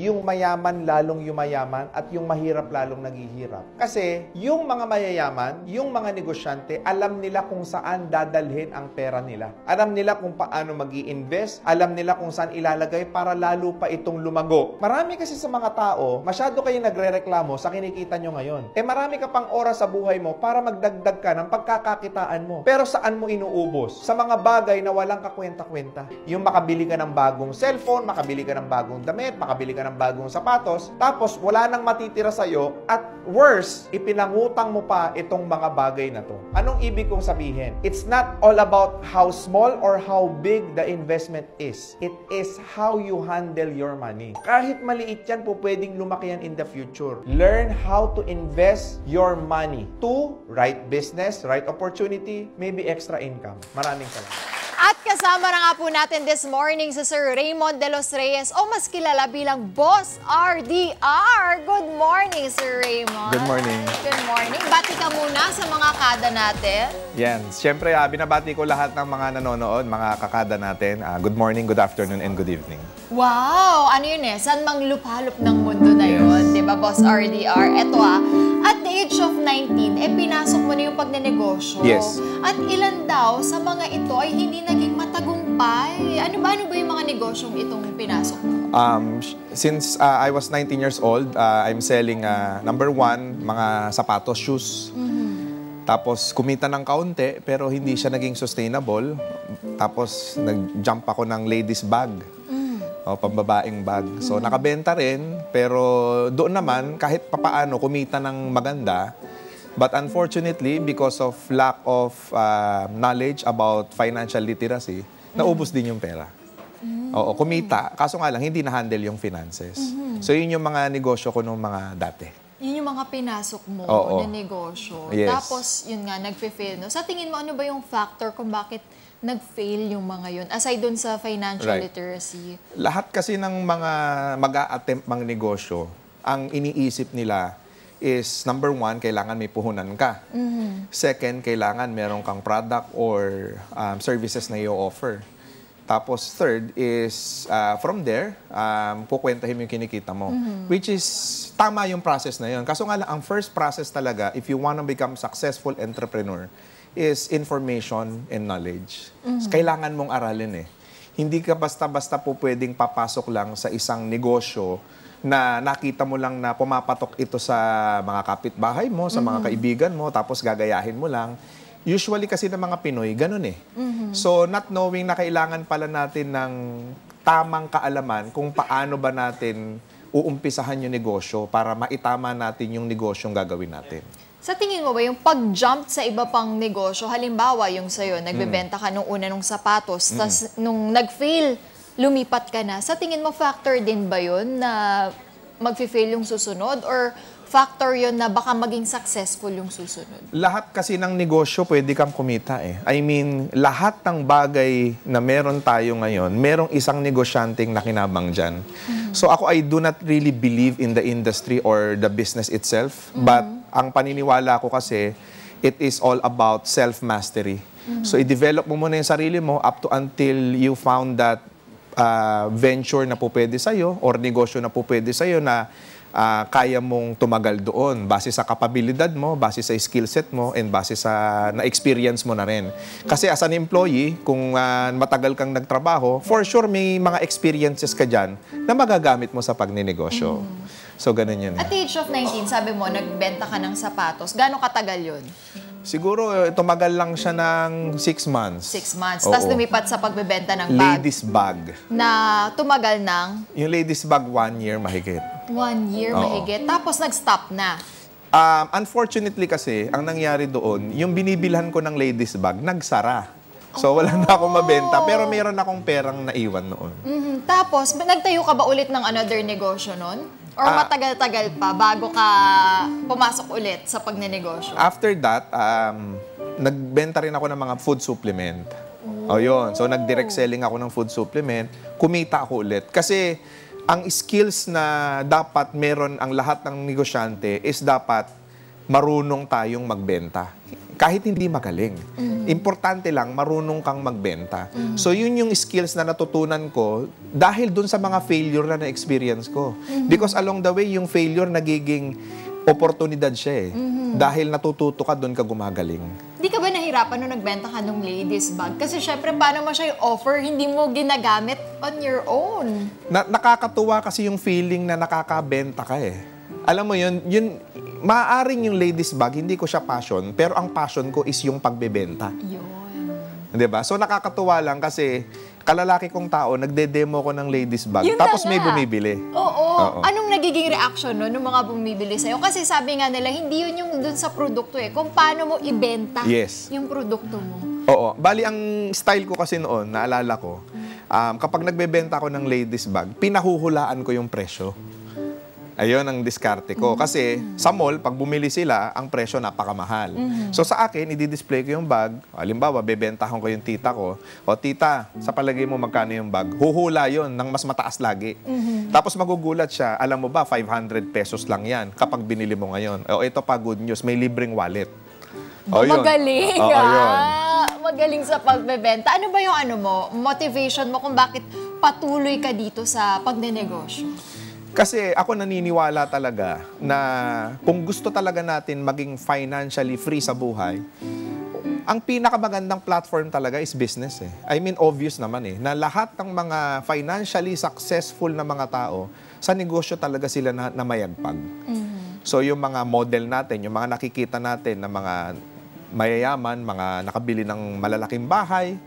Yung mayaman lalong yumayaman at yung mahirap lalong naghihirap. Kasi yung mga mayayaman, yung mga negosyante, alam nila kung saan dadalhin ang pera nila. Alam nila kung paano mag-i-invest, alam nila kung saan ilalagay para lalo pa itong lumago. Marami kasi sa mga tao, masyado kayo nagre-reklamo sa kinikita nyo ngayon. Marami ka pang oras sa buhay mo para magdagdag ka ng pagkakakitaan mo. Pero saan mo inuubos? Sa mga bagay na walang kakwenta-kwenta. Yung makabili ka ng bagong cellphone, makabili ka ng bagong damit, makabili ka ng bagong sapatos, tapos wala nang matitira sa'yo at worse, ipinangutang mo pa itong mga bagay na to. Anong ibig kong sabihin? It's not all about how small or how big the investment is. It is how you handle your money. Kahit maliit yan po, pwedeng lumaki yan in the future. Learn how to invest your money to right business, right opportunity, maybe extra income. Maraming salamat. At kasama na nga po natin this morning si Sir Raymond De Los Reyes o mas kilala bilang Boss RDR. Good morning, Sir Raymond. Good morning. Good morning. Bati ka muna sa mga kada natin. Yan. Siyempre, binabati ko lahat ng mga nanonood, mga kakada natin. Good morning, good afternoon, and good evening. Wow! Ano yun San mang lupalop ng mundo na yun. Yes. Diba, Boss RDR? Eto at the age of 19, pinasok mo na yung pagnenegosyo. Yes. At ilan daw sa mga ito ay hindi naging matagumpay. Ano ba yung mga negosyong itong pinasok mo? Since I was 19 years old, I'm selling, number one, mga sapatos, shoes. Tapos kumita ng kaunti, pero hindi siya naging sustainable. Tapos nag-jump ako ng ladies bag. O, pambabaeng bag. So, nakabenta rin, pero doon naman, kahit papaano, kumita ng maganda. But unfortunately, because of lack of knowledge about financial literacy, naubos din yung pera. Oo, kumita. Kaso nga lang, hindi na-handle yung finances. So, yun yung mga negosyo ko nung mga dati. Yun yung mga pinasok mo na negosyo. Yes. Tapos, yun nga, nag-fail. No? Sa tingin mo, ano ba yung factor kung bakit nag-fail yung mga yun? Aside dun sa financial literacy. Lahat kasi ng mga mag-a-attempt mang negosyo, ang iniisip nila is, number one, kailangan may puhunan ka. Second, kailangan meron kang product or services na i-offer. Tapos third is, from there, kukwentahin mo yung kinikita mo. Which is, tama yung process na yun. Kaso nga lang, ang first process talaga, if you wanna become successful entrepreneur, is information and knowledge. Kailangan mong aralin Hindi ka basta-basta po pwedeng papasok lang sa isang negosyo na nakita mo lang na pumapatok ito sa mga kapitbahay mo, sa mga kaibigan mo, tapos gagayahin mo lang. Usually kasi ng mga Pinoy, ganun So, not knowing na kailangan pala natin ng tamang kaalaman kung paano ba natin uumpisahan yung negosyo para maitama natin yung negosyong gagawin natin. Sa tingin mo ba yung pag-jump sa iba pang negosyo, halimbawa yung sa'yo, nagbebenta ka nung una ng sapatos, tas nung nag-fail, lumipat ka na. Sa tingin mo, factor din ba yun na mag-fail yung susunod? Or factor yun na baka maging successful yung susunod? Lahat kasi ng negosyo pwede kang kumita I mean, lahat ng bagay na meron tayo ngayon, merong isang negosyanteng nakinabang dyan. So ako, I do not really believe in the industry or the business itself. But ang paniniwala ko kasi, it is all about self-mastery. So i-develop mo muna yung sarili mo up to until you found that venture na po pwede sa'yo or negosyo na po pwede sa'yo na kaya mong tumagal doon base sa kapabilidad mo, base sa skill set mo, and base sa na-experience mo na rin. Kasi as an employee, kung matagal kang nagtrabaho, for sure may mga experiences ka dyan na magagamit mo sa pagninegosyo. So, ganun yun. At the age of 19, sabi mo, nagbenta ka ng sapatos. Gano'ng katagal yun? Siguro, tumagal lang siya ng 6 months. 6 months. Tapos lumipat sa pagbebenta ng bag. Ladies bag. Na tumagal ng? Yung ladies bag, 1 year mahigit. 1 year mahigit. Tapos nag-stop na? Unfortunately kasi, ang nangyari doon, yung binibilhan ko ng ladies bag, nagsara. So, wala na akong mabenta. Pero mayroon akong perang naiwan noon. Tapos, nagtayo ka ba ulit ng another negosyo noon? Or matagal-tagal pa bago ka pumasok ulit sa pagnenegosyo? After that, nagbenta rin ako ng mga food supplement. Yun. So, nag-direct selling ako ng food supplement. Kumita ako ulit. Kasi, ang skills na dapat meron ang lahat ng negosyante is dapat marunong tayong magbenta. Kahit hindi magaling. Importante lang, marunong kang magbenta. So, yun yung skills na natutunan ko dahil dun sa mga failure na na-experience ko. Because along the way, yung failure nagiging oportunidad siya eh. Dahil natututo ka, dun ka gumagaling. Di ka ba nahirapan nung nagbenta ka ng ladies bag? Kasi syempre, paano mo siya i-offer, hindi mo ginagamit on your own. Nakakatuwa kasi yung feeling na nakakabenta ka eh. Alam mo yun, maaaring yung ladies bag, hindi ko siya passion, pero ang passion ko is yung pagbebenta. Yun. 'Di ba? So nakakatuwa lang kasi kalalaki kong tao, nagde-demo ko ng ladies bag, Yun tapos na may nga. bumibili. Oo. Anong nagiging reaction no, ng mga bumibili sa'yo? Kasi sabi nga nila, hindi yun yung dun sa produkto eh. Kung paano mo ibenta Yes. yung produkto mo. Oo. Bali, ang style ko kasi noon, naalala ko, kapag nagbebenta ako ng ladies bag, pinahuhulaan ko yung presyo. Ayun ang diskarte ko. Kasi sa mall, pag bumili sila, ang presyo napakamahal. So sa akin, i-display ko yung bag. Halimbawa, bebentahan ko yung tita ko. O tita, sa palagay mo magkano yung bag? Huhula yon ng mas mataas lagi. Tapos magugulat siya, alam mo ba, 500 pesos lang yan kapag binili mo ngayon. O ito pa, good news, may libreng wallet. O, yun. Magaling Oo, yun. Magaling sa pagbebenta. Ano ba yung motivation mo kung bakit patuloy ka dito sa pagnenegosyo? Kasi ako naniniwala talaga na kung gusto talaga natin maging financially free sa buhay, ang pinakamagandang platform talaga is business eh. I mean, obvious naman eh, na lahat ng mga financially successful na mga tao, sa negosyo talaga sila na mayagpag. So yung mga model natin, yung mga nakikita natin na mga mayayaman, mga nakabili ng malalaking bahay,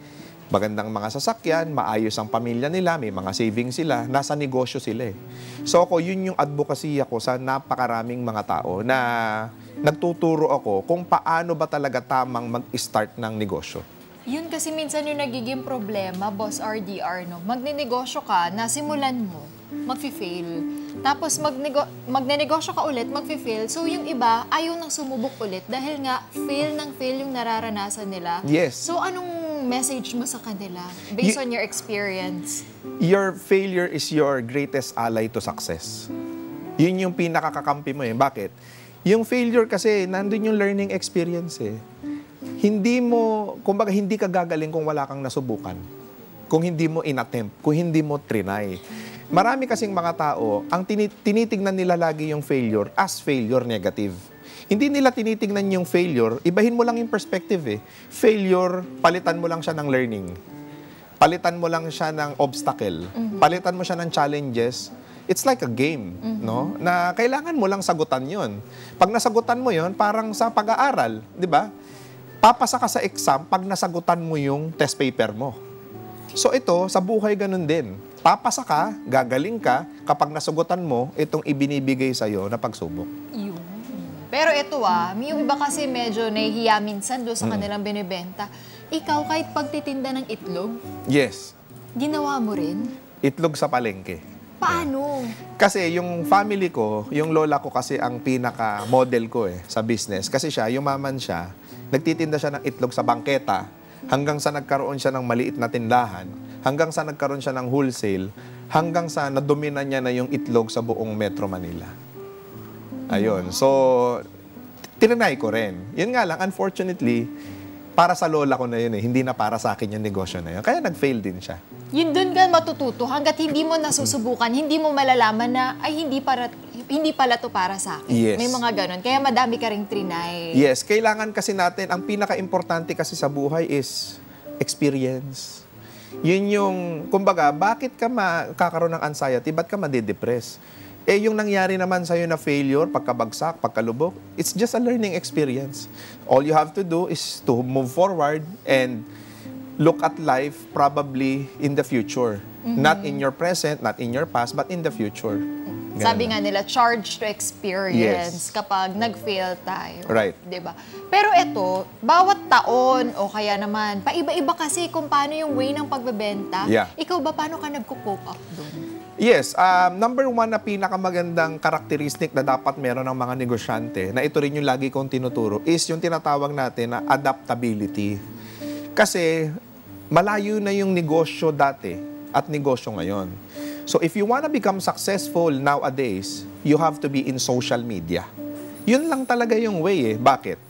magandang mga sasakyan, maayos ang pamilya nila, may mga savings sila, nasa negosyo sila eh. So ako, yun yung advocacy ako sa napakaraming mga tao na nagtuturo ako kung paano ba talaga tamang mag-start ng negosyo. Yun kasi minsan yung nagiging problema, Boss RDR, no? Magnenegosyo ka, nasimulan mo, magfi-fail. Tapos magnenegosyo ka ulit, magfi-fail. So yung iba, ayaw nang sumubok ulit dahil nga fail yung nararanasan nila. Yes. So anong message mo sa kanila based on your experience? Your failure is your greatest ally to success. Yun yung pinakakakampi mo eh. Bakit? Yung failure kasi, nandun yung learning experience eh. Hindi mo, kumbaga hindi ka gagaling kung wala kang nasubukan. Kung hindi mo inattempt, kung hindi mo trinay. Marami kasing mga tao, ang tinitignan nila lagi yung failure as failure negative. Hindi nila tinitignan yung failure, ibahin mo lang yung perspective eh. Failure, palitan mo lang siya ng learning. Palitan mo lang siya ng obstacle. Palitan mo siya ng challenges. It's like a game, no? Na kailangan mo lang sagutan yon. Pag nasagutan mo yon, parang sa pag-aaral, di ba? Papasa ka sa exam pag nasagutan mo yung test paper mo. So ito, sa buhay ganun din. Papasa ka, gagaling ka, kapag nasagutan mo, itong ibinibigay sa'yo na pagsubok. Pero ito yung iba kasi medyo nahihiya minsan doon sa kanilang binibenta. Ikaw kahit pagtitinda ng itlog, Yes. ginawa mo rin? Itlog sa palengke. Paano? Kasi yung family ko, yung lola ko kasi ang pinaka-model ko eh sa business. Kasi siya, yumaman siya, nagtitinda siya ng itlog sa bangketa, hanggang sa nagkaroon siya ng maliit na tindahan, hanggang sa nagkaroon siya ng wholesale, hanggang sa nadomina niya na yung itlog sa buong Metro Manila. Ayun. So, tinanay ko rin. Yun nga lang, unfortunately, para sa lola ko na yun eh, hindi na para sa akin yung negosyo na yun. Kaya nag-fail din siya. Yun doon ka matututo. Hanggat hindi mo nasusubukan, hindi mo malalaman na, ay, hindi pala to para sa akin. Yes. May mga ganon. Kaya madami ka ring trinay. Yes, kailangan kasi natin, ang pinaka-importante kasi sa buhay is experience. Yun yung, kumbaga, bakit ka makakaroon ng anxiety? Ba't ka madidepress? Eh, yung nangyari naman sa'yo na failure, pagkabagsak, pagkalubok, it's just a learning experience. All you have to do is to move forward and look at life probably in the future. Not in your present, not in your past, but in the future. Ganun. Sabi nga nila, charge to experience Yes. kapag nag-fail tayo. Right. Diba? Pero ito, bawat taon o kaya naman, paiba-iba kasi kung paano yung way ng pagbebenta. Yeah. Ikaw ba, paano ka nagko-cope up doon? Yes, number one na pinakamagandang karakteristik na dapat meron ng mga negosyante, na ito rin yung lagi kong tinuturo, is yung tinatawag natin na adaptability. Kasi malayo na yung negosyo dati at negosyo ngayon. So if you wanna become successful nowadays, you have to be in social media. Yun lang talaga yung way eh. Bakit?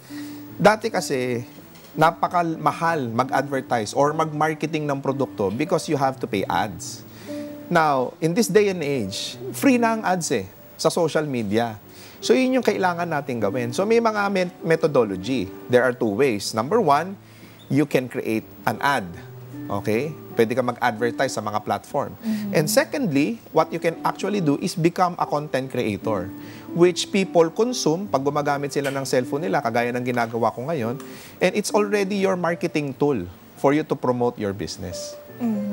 Dati kasi, napakamahal mag-advertise or mag-marketing ng produkto because you have to pay ads. Now, in this day and age, free na ang ads eh, sa social media. So, yun yung kailangan natin gawin. So, may mga methodology. There are two ways. Number one, you can create an ad. Okay? Pwede ka mag-advertise sa mga platform. And secondly, what you can actually do is become a content creator, which people consume pag gumagamit sila ng cellphone nila, kagaya ng ginagawa ko ngayon, and it's already your marketing tool for you to promote your business.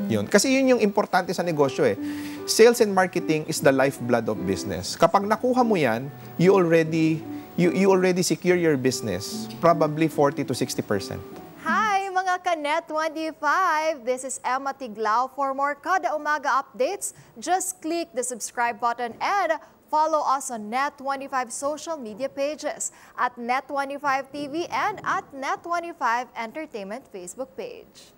Yun. Kasi yun yung importante sa negosyo eh. Sales and marketing is the lifeblood of business. Kapag nakuha mo yan, you already secure your business, probably 40 to 60%. Hi, mga ka-Net25! This is Emma Tiglao. For more Kada Umaga updates, just click the subscribe button and follow us on Net25 social media pages at Net25 TV and at Net25 Entertainment Facebook page.